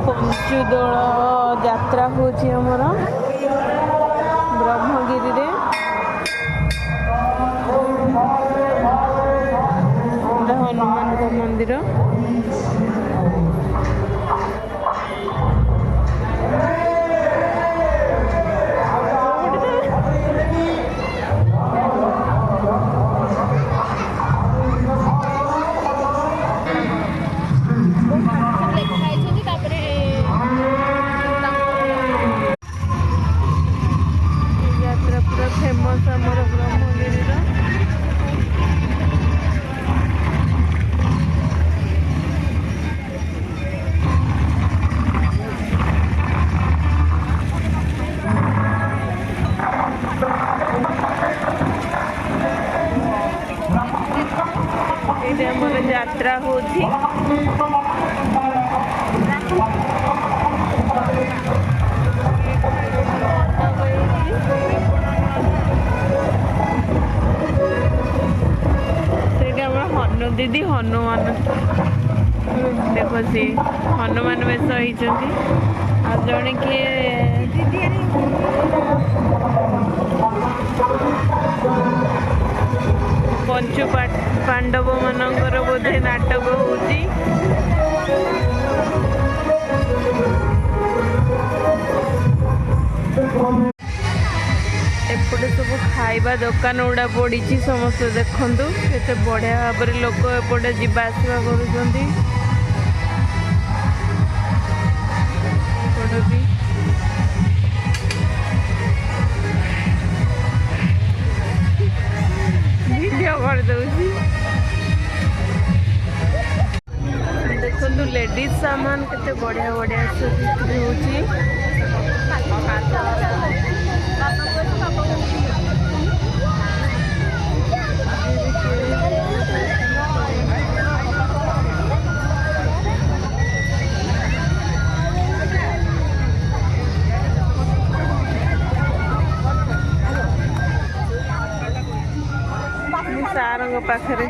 पंचुदोल यात्रा होची हमर ब्रह्मगिरी रे हनुमान मंदिर फेमस आमर ब्रह्मगिरी ये आमर यात्रा होची दीदी हनुमान देखो सी हनुमान वेश होती आ जड़े किए पंचु पांडव मानकर बोधे नाटक होची एपटे सब खाइबा दुकान गुड़ा पड़ी समस्त देखु केते बढ़िया भाव में लोक एपटे जीवा आसवा करुँच वीडियो कर दउची देखु लेडीज सामान केते बढ़िया बढ़िया बिक्री होची सारंग पाखरे